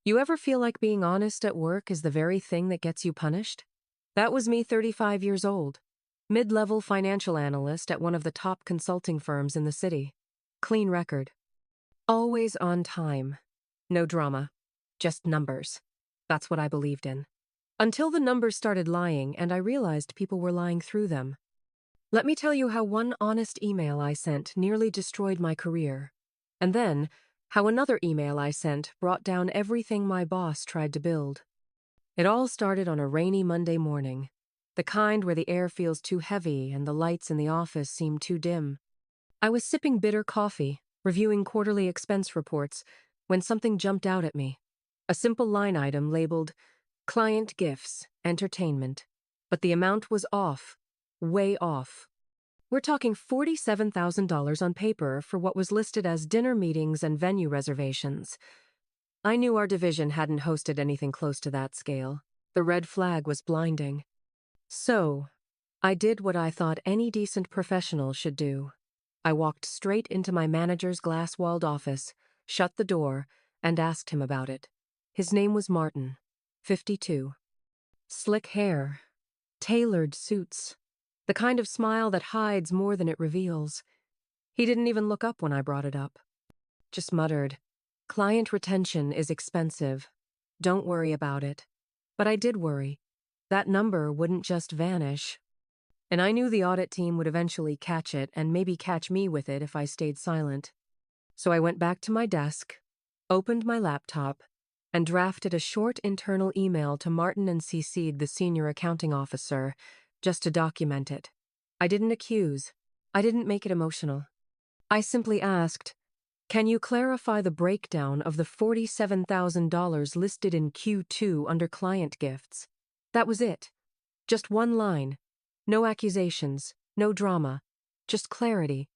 You ever feel like being honest at work is the very thing that gets you punished? That was me 35 years old, mid-level financial analyst at one of the top consulting firms in the city. Clean record. Always on time. No drama. Just numbers. That's what I believed in. Until the numbers started lying and I realized people were lying through them. Let me tell you how one honest email I sent nearly destroyed my career. And then, how another email I sent brought down everything my boss tried to build. It all started on a rainy Monday morning, the kind where the air feels too heavy and the lights in the office seem too dim. I was sipping bitter coffee, reviewing quarterly expense reports, when something jumped out at me. A simple line item labeled, Client Gifts, Entertainment. But the amount was off. Way off. We're talking $47,000 on paper for what was listed as dinner meetings and venue reservations. I knew our division hadn't hosted anything close to that scale. The red flag was blinding. So, I did what I thought any decent professional should do. I walked straight into my manager's glass-walled office, shut the door, and asked him about it. His name was Martin, 52. Slick hair, tailored suits, the kind of smile that hides more than it reveals. He didn't even look up when I brought it up. Just muttered, "Client retention is expensive. Don't worry about it." But I did worry. That number wouldn't just vanish. And I knew the audit team would eventually catch it and maybe catch me with it if I stayed silent. So I went back to my desk, opened my laptop, and drafted a short internal email to Martin and CC'd the senior accounting officer, just to document it. I didn't accuse. I didn't make it emotional. I simply asked, "Can you clarify the breakdown of the $47,000 listed in Q2 under client gifts?" That was it. Just one line. No accusations, no drama, just clarity.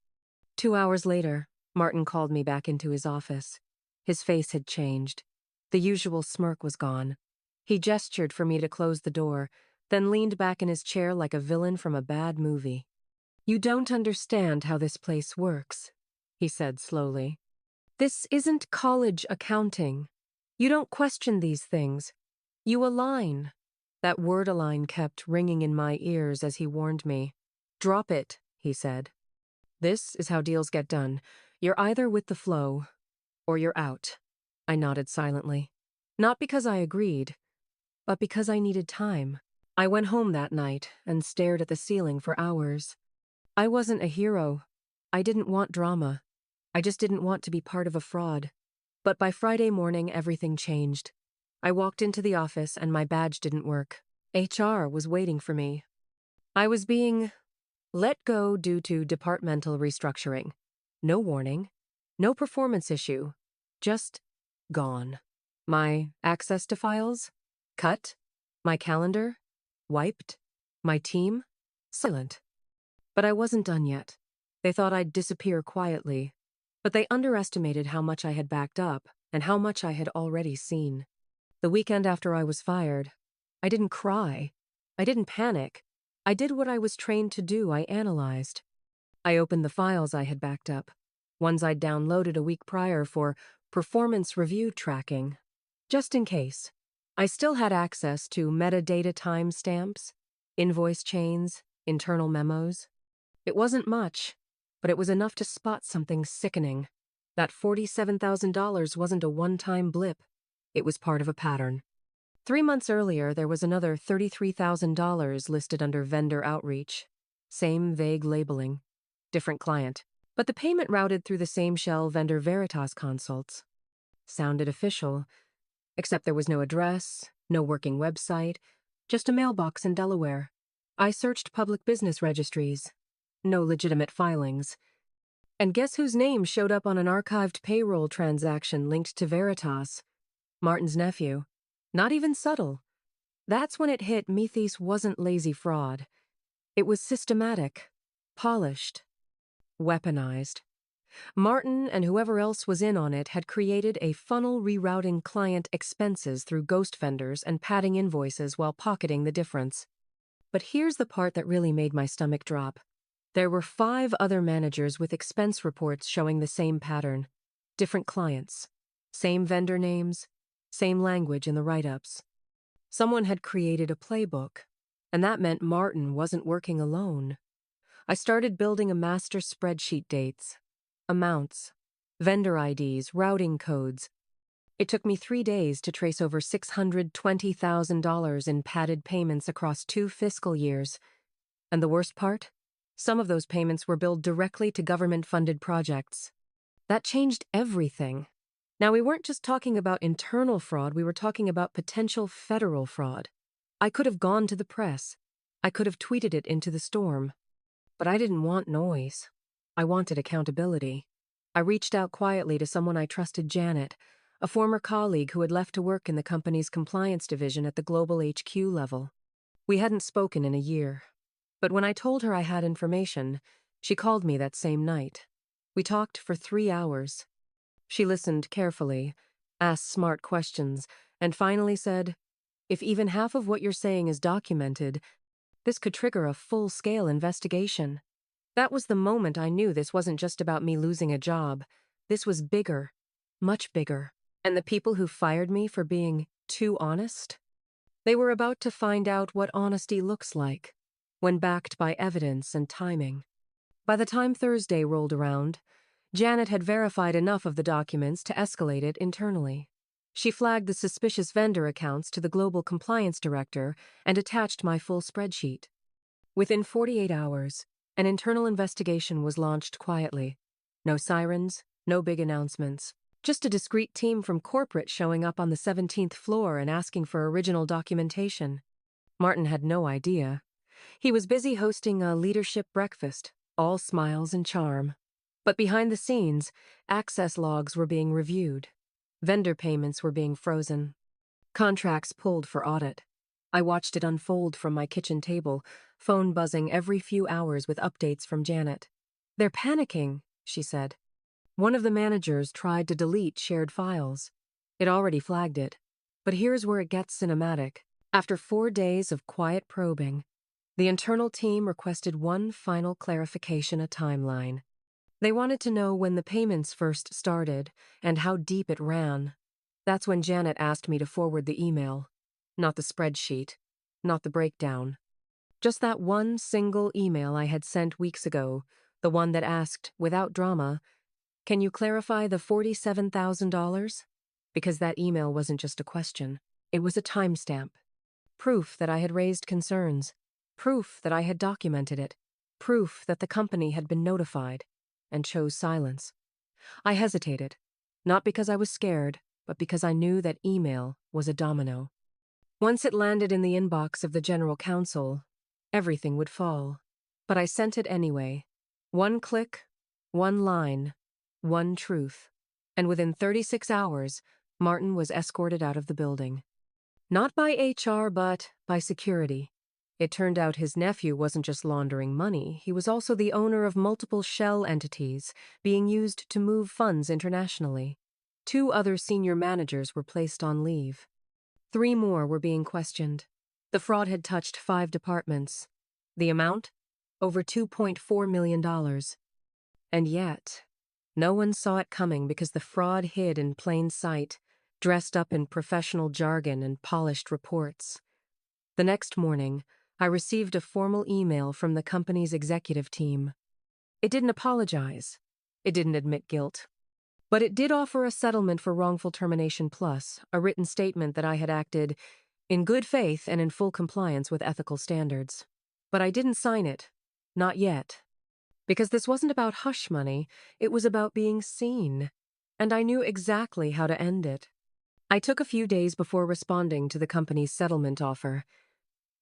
2 hours later, Martin called me back into his office. His face had changed. The usual smirk was gone. He gestured for me to close the door, then leaned back in his chair like a villain from a bad movie. "You don't understand how this place works," he said slowly. "This isn't college accounting. You don't question these things. You align." That word align kept ringing in my ears as he warned me. "Drop it," he said. "This is how deals get done. You're either with the flow, or you're out." I nodded silently. Not because I agreed, but because I needed time. I went home that night and stared at the ceiling for hours. I wasn't a hero. I didn't want drama. I just didn't want to be part of a fraud. But by Friday morning, everything changed. I walked into the office and my badge didn't work. HR was waiting for me. I was being let go due to departmental restructuring. No warning. No performance issue. Just gone. My access to files? Cut. My calendar? Wiped. My team? Silent. But I wasn't done yet. They thought I'd disappear quietly. But they underestimated how much I had backed up and how much I had already seen. The weekend after I was fired, I didn't cry. I didn't panic. I did what I was trained to do. I analyzed. I opened the files I had backed up, ones I'd downloaded a week prior for performance review tracking, just in case. I still had access to metadata timestamps, invoice chains, internal memos. It wasn't much, but it was enough to spot something sickening. That $47,000 wasn't a one-time blip. It was part of a pattern. 3 months earlier, there was another $33,000 listed under vendor outreach. Same vague labeling. Different client. But the payment routed through the same shell vendor Veritas consults. Sounded official, except there was no address, no working website, just a mailbox in Delaware. I searched public business registries. No legitimate filings. And guess whose name showed up on an archived payroll transaction linked to Veritas? Martin's nephew. Not even subtle. That's when it hit me. This wasn't lazy fraud. It was systematic, polished, weaponized. Martin and whoever else was in on it had created a funnel rerouting client expenses through ghost vendors and padding invoices while pocketing the difference. But here's the part that really made my stomach drop. There were 5 other managers with expense reports showing the same pattern. Different clients. Same vendor names. Same language in the write-ups. Someone had created a playbook, and that meant Martin wasn't working alone. I started building a master spreadsheet: dates, amounts, vendor IDs, routing codes. It took me 3 days to trace over $620,000 in padded payments across 2 fiscal years. And the worst part? Some of those payments were billed directly to government-funded projects. That changed everything. Now, we weren't just talking about internal fraud, we were talking about potential federal fraud. I could have gone to the press. I could have tweeted it into the storm. But I didn't want noise. I wanted accountability. I reached out quietly to someone I trusted: Janet, a former colleague who had left to work in the company's compliance division at the global HQ level. We hadn't spoken in a year. But when I told her I had information, she called me that same night. We talked for 3 hours. She listened carefully, asked smart questions, and finally said, "If even half of what you're saying is documented, this could trigger a full-scale investigation." That was the moment I knew this wasn't just about me losing a job. This was bigger, much bigger. And the people who fired me for being too honest? They were about to find out what honesty looks like, when backed by evidence and timing. By the time Thursday rolled around, Janet had verified enough of the documents to escalate it internally. She flagged the suspicious vendor accounts to the global compliance director and attached my full spreadsheet. Within 48 hours, an internal investigation was launched quietly. No sirens, no big announcements. Just a discreet team from corporate showing up on the 17th floor and asking for original documentation. Martin had no idea. He was busy hosting a leadership breakfast, all smiles and charm. But behind the scenes, access logs were being reviewed. Vendor payments were being frozen. Contracts pulled for audit. I watched it unfold from my kitchen table, phone buzzing every few hours with updates from Janet. "They're panicking," she said. One of the managers tried to delete shared files. It already flagged it. But here's where it gets cinematic. After 4 days of quiet probing, the internal team requested one final clarification: a timeline. They wanted to know when the payments first started and how deep it ran. That's when Janet asked me to forward the email. Not the spreadsheet, not the breakdown. Just that one single email I had sent weeks ago, the one that asked, without drama, "Can you clarify the $47,000? Because that email wasn't just a question. It was a timestamp. Proof that I had raised concerns. Proof that I had documented it. Proof that the company had been notified, and chose silence. I hesitated, not because I was scared, but because I knew that email was a domino. Once it landed in the inbox of the general counsel, everything would fall. But I sent it anyway. One click, one line, one truth. And within 36 hours, Martin was escorted out of the building. Not by HR, but by security. It turned out his nephew wasn't just laundering money, he was also the owner of multiple shell entities being used to move funds internationally. 2 other senior managers were placed on leave. 3 more were being questioned. The fraud had touched 5 departments. The amount? Over $2.4 million. And yet, no one saw it coming because the fraud hid in plain sight, dressed up in professional jargon and polished reports. The next morning, I received a formal email from the company's executive team. It didn't apologize. It didn't admit guilt. But it did offer a settlement for wrongful termination plus a written statement that I had acted in good faith and in full compliance with ethical standards. But I didn't sign it. Not yet. Because this wasn't about hush money, it was about being seen. And I knew exactly how to end it. I took a few days before responding to the company's settlement offer.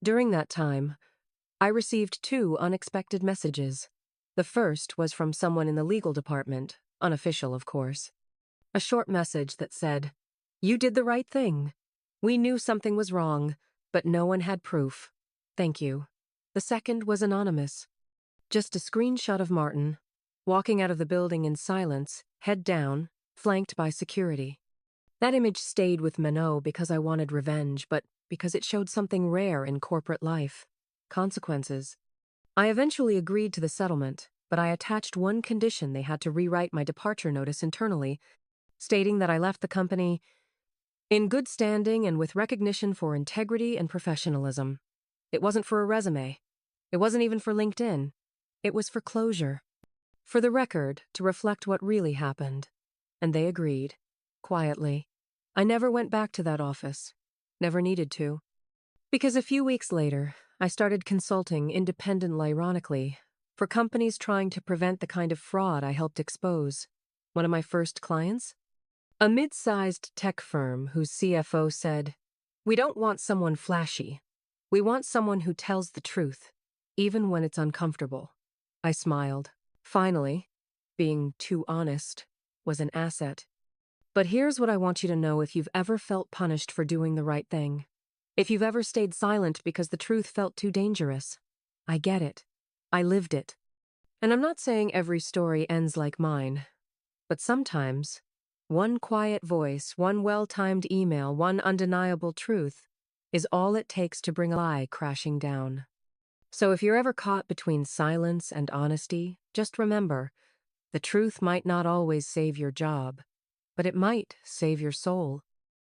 During that time, I received 2 unexpected messages. The first was from someone in the legal department, unofficial, of course. A short message that said, "You did the right thing. We knew something was wrong, but no one had proof. Thank you." The second was anonymous. Just a screenshot of Martin, walking out of the building in silence, head down, flanked by security. That image stayed with Minot because I wanted revenge, but because it showed something rare in corporate life: consequences. I eventually agreed to the settlement, but I attached one condition: they had to rewrite my departure notice internally, stating that I left the company In good standing and with recognition for integrity and professionalism. It wasn't for a resume. It wasn't even for LinkedIn. It was for closure. For the record, to reflect what really happened. And they agreed. Quietly. I never went back to that office. Never needed to. Because a few weeks later, I started consulting independently, ironically, for companies trying to prevent the kind of fraud I helped expose. One of my first clients? A mid-sized tech firm whose CFO said, "We don't want someone flashy. We want someone who tells the truth, even when it's uncomfortable." I smiled. Finally, being too honest was an asset. But here's what I want you to know if you've ever felt punished for doing the right thing. If you've ever stayed silent because the truth felt too dangerous. I get it. I lived it. And I'm not saying every story ends like mine, but sometimes, one quiet voice, one well-timed email, one undeniable truth is all it takes to bring a lie crashing down. So if you're ever caught between silence and honesty, just remember, the truth might not always save your job, but it might save your soul.